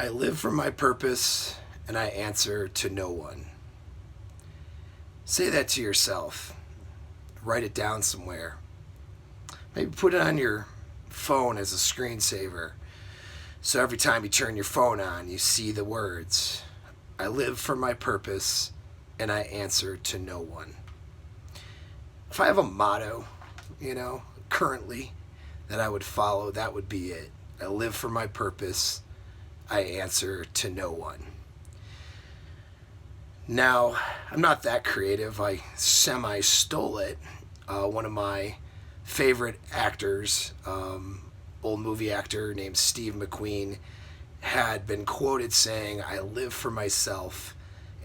I live for my purpose and I answer to no one. Say that to yourself. Write it down somewhere. Maybe put it on your phone as a screensaver. So every time you turn your phone on, you see the words, I live for my purpose and I answer to no one. If I have a motto, currently that I would follow, that would be it. I live for my purpose. I answer to no one. Now, I'm not that creative. I semi-stole it. One of my favorite actors, old movie actor named Steve McQueen, had been quoted saying, I live for myself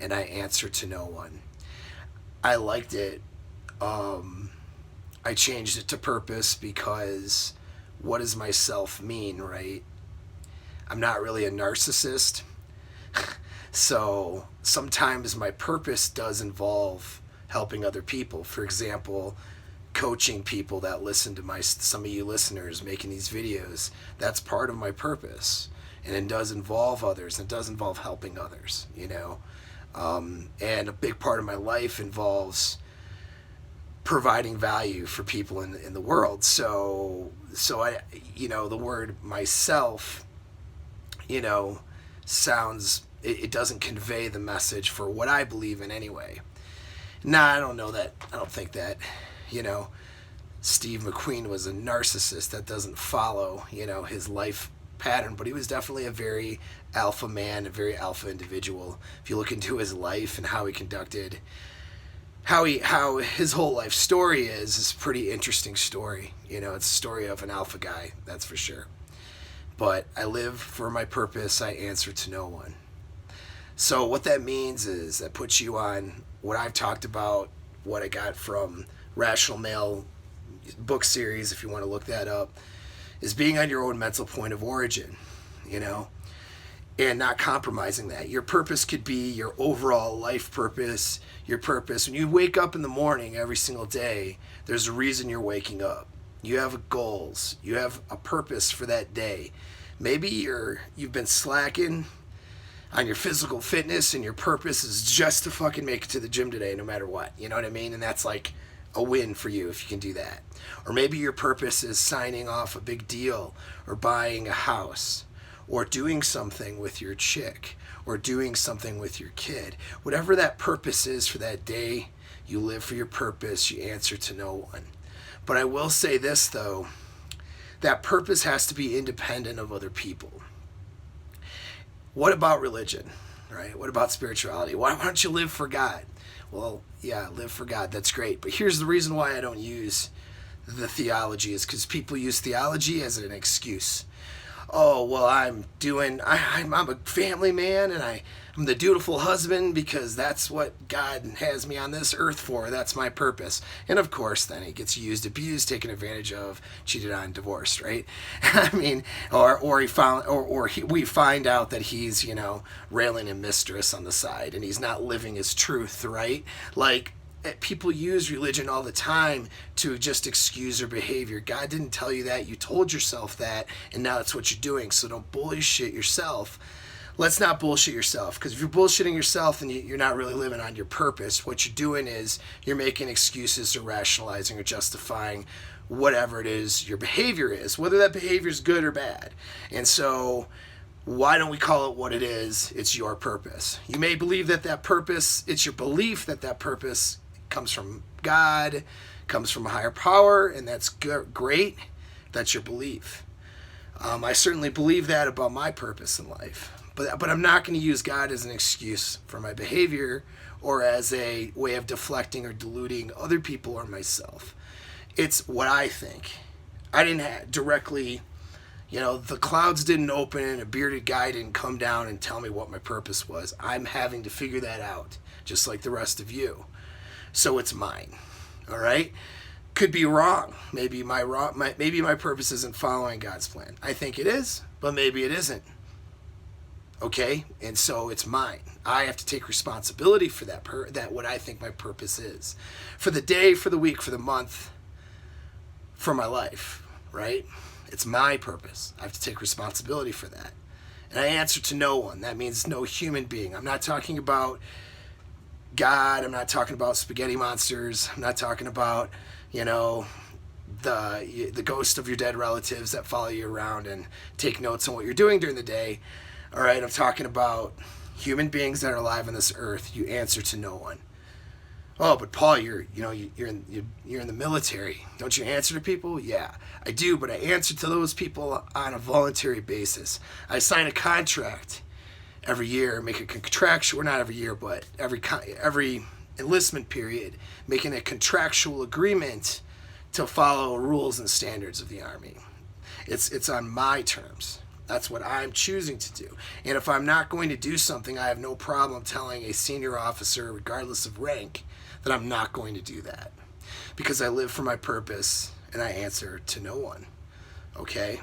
and I answer to no one. I liked it. I changed it to purpose because what does myself mean, right? I'm not really a narcissist. So sometimes my purpose does involve helping other people. For example, coaching people that listen to some of you listeners making these videos. That's part of my purpose. And it does involve others. It does involve helping others, and a big part of my life involves providing value for people in the world. So I, the word myself, sounds, it doesn't convey the message for what I believe in anyway. Nah, I don't know that. I don't think that, Steve McQueen was a narcissist. That doesn't follow, his life pattern, but he was definitely a very alpha man, a very alpha individual. If you look into his life and how he conducted, how his whole life story is a pretty interesting story. It's a story of an alpha guy, that's for sure. But I live for my purpose, I answer to no one. So what that means is that puts you on what I've talked about, what I got from Rational Male book series, if you want to look that up, is being on your own mental point of origin, and not compromising that. Your purpose could be your overall life purpose, your purpose. When you wake up in the morning every single day, there's a reason you're waking up. You have goals. You have a purpose for that day. Maybe you've been slacking on your physical fitness and your purpose is just to fucking make it to the gym today no matter what. You know what I mean? And that's like a win for you if you can do that. Or maybe your purpose is signing off a big deal or buying a house or doing something with your chick or doing something with your kid. Whatever that purpose is for that day, you live for your purpose, you answer to no one. But I will say this though, that purpose has to be independent of other people. What about religion, right? What about spirituality? Why don't you live for God? Well, yeah, live for God. That's great. But here's the reason why I don't use the theology is because people use theology as an excuse. Oh, well, I'm a family man and I'm the dutiful husband because that's what God has me on this earth for. That's my purpose. And of course, then he gets used, abused, taken advantage of, cheated on, divorced, right? I mean, we find out that he's, railing a mistress on the side and he's not living his truth, right? Like, people use religion all the time to just excuse their behavior. God didn't tell you that. You told yourself that, and now that's what you're doing. So don't bullshit yourself. Let's not bullshit yourself, because if you're bullshitting yourself, then you're not really living on your purpose. What you're doing is you're making excuses or rationalizing or justifying whatever it is your behavior is, whether that behavior is good or bad. And so why don't we call it what it is? It's your purpose. You may believe that purpose, it's your belief that purpose comes from God, comes from a higher power, and that's great. That's your belief. I certainly believe that about my purpose in life. But I'm not going to use God as an excuse for my behavior or as a way of deflecting or deluding other people or myself. It's what I think. I didn't directly, the clouds didn't open and a bearded guy didn't come down and tell me what my purpose was. I'm having to figure that out, just like the rest of you. So it's mine, all right? Could be wrong. Maybe my purpose isn't following God's plan. I think it is, but maybe it isn't. Okay? And so it's mine. I have to take responsibility for that what I think my purpose is. For the day, for the week, for the month, for my life, right? It's my purpose. I have to take responsibility for that. And I answer to no one. That means no human being. I'm not talking about God. I'm not talking about spaghetti monsters. I'm not talking about, the ghost of your dead relatives that follow you around and take notes on what you're doing during the day. All right, I'm talking about human beings that are alive on this earth. You answer to no one. Oh, but Paul, you're in the military. Don't you answer to people? Yeah, I do, but I answer to those people on a voluntary basis. I sign a contract every year, make a contractual, or not every year, but every enlistment period, making a contractual agreement to follow rules and standards of the Army. It's on my terms. That's what I'm choosing to do. And if I'm not going to do something, I have no problem telling a senior officer, regardless of rank, that I'm not going to do that. Because I live for my purpose and I answer to no one. Okay?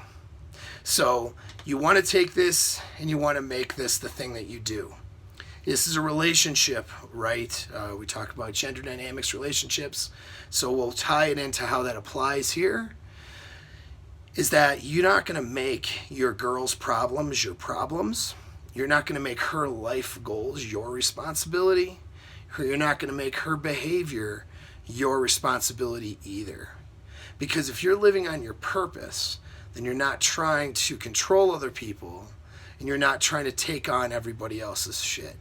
So you want to take this and you want to make this the thing that you do. This is a relationship, right? We talk about gender dynamics relationships. So we'll tie it into how that applies here. Is that you're not going to make your girl's problems your problems. You're not going to make her life goals your responsibility. You're not going to make her behavior your responsibility either. Because if you're living on your purpose, then you're not trying to control other people and you're not trying to take on everybody else's shit.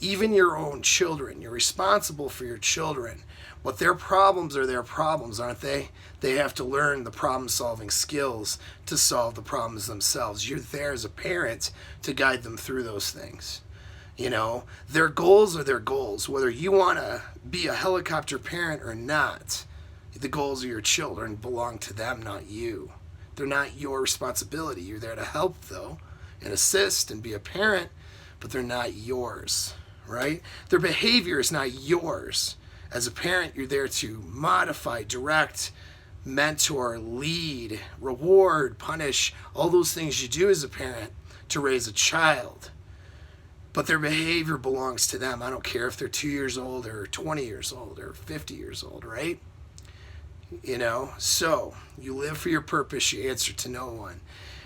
Even your own children, you're responsible for your children. But their problems are their problems, aren't they? They have to learn the problem-solving skills to solve the problems themselves. You're there as a parent to guide them through those things. Their goals are their goals. Whether you want to be a helicopter parent or not, the goals of your children belong to them, not you. They're not your responsibility. You're there to help, though, and assist and be a parent, but they're not yours, right? Their behavior is not yours. As a parent, you're there to modify, direct, mentor, lead, reward, punish, all those things you do as a parent to raise a child. But their behavior belongs to them. I don't care if they're 2 years old or 20 years old or 50 years old, right? So you live for your purpose, you answer to no one.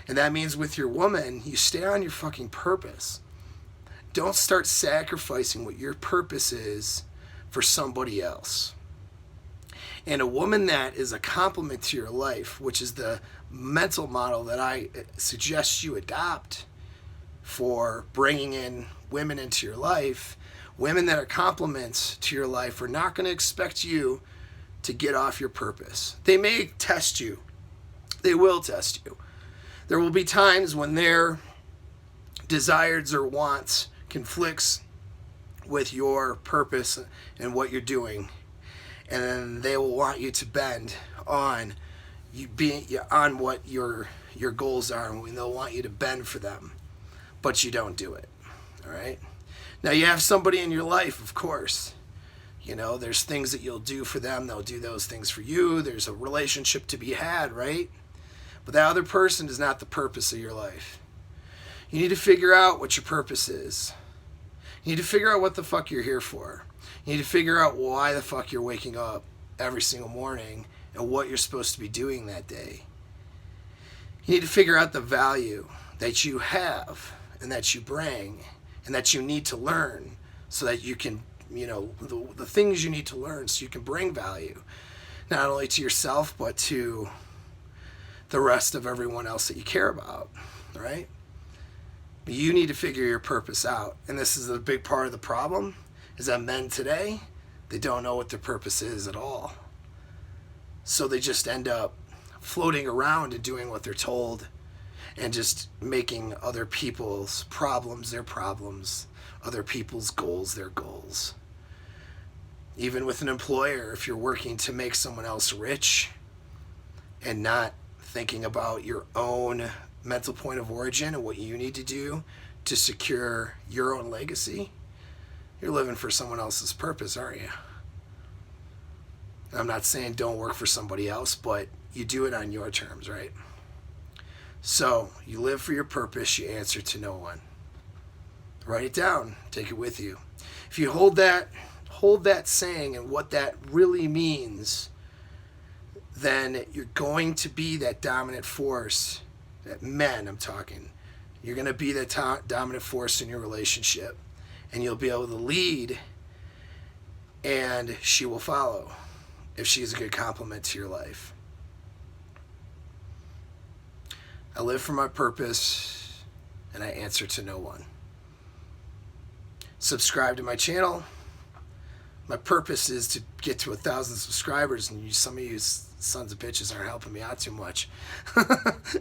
And that means with your woman, you stay on your fucking purpose. Don't start sacrificing what your purpose is for somebody else. And a woman that is a complement to your life, which is the mental model that I suggest you adopt for bringing in women into your life, women that are complements to your life are not going to expect you to get off your purpose. They may test you. They will test you. There will be times when their desires or wants conflicts with your purpose and what you're doing, and then they will want you to bend on on what your goals are, and they'll want you to bend for them, but you don't do it. All right. Now you have somebody in your life, of course. There's things that you'll do for them. They'll do those things for you. There's a relationship to be had, right? But that other person is not the purpose of your life. You need to figure out what your purpose is. You need to figure out what the fuck you're here for. You need to figure out why the fuck you're waking up every single morning and what you're supposed to be doing that day. You need to figure out the value that you have and that you bring and that you need to learn so that you can, the things you need to learn so you can bring value, not only to yourself, but to the rest of everyone else that you care about, right? You need to figure your purpose out. And this is a big part of the problem, is that men today, they don't know what their purpose is at all. So they just end up floating around and doing what they're told and just making other people's problems their problems, other people's goals their goals. Even with an employer, if you're working to make someone else rich and not thinking about your own mental point of origin and what you need to do to secure your own legacy, you're living for someone else's purpose, aren't you? I'm not saying don't work for somebody else, but you do it on your terms, right? So you live for your purpose, you answer to no one. Write it down, take it with you. If you hold that saying and what that really means, then you're going to be that dominant force, that men, I'm talking, You're going to be the dominant force in your relationship, and you'll be able to lead, and she will follow if she's a good complement to your life. I live for my purpose, and I answer to no one. Subscribe to my channel. My purpose is to get to 1,000 subscribers, and some of you sons of bitches aren't helping me out too much.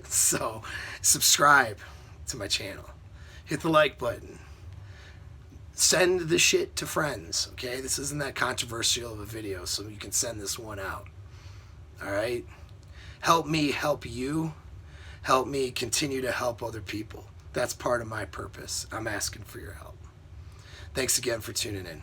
So subscribe to my channel. Hit the like button. Send the shit to friends, okay? This isn't that controversial of a video, so you can send this one out. All right? Help me help you. Help me continue to help other people. That's part of my purpose. I'm asking for your help. Thanks again for tuning in.